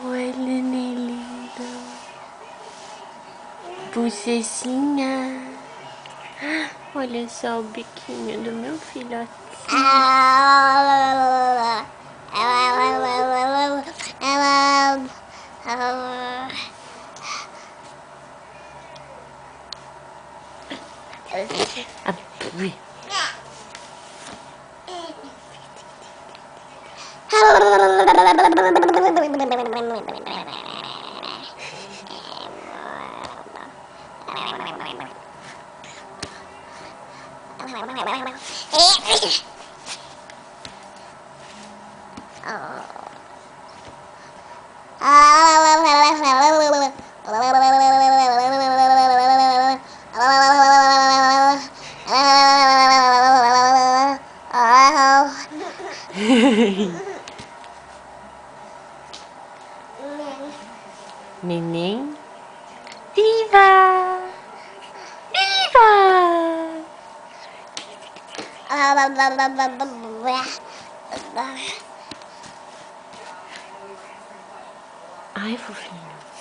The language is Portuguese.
Oi, neném lindo. Bochecinha. Olha só o biquinho do meu filhotinho. Neném, viva! Viva! Ai, fofinho.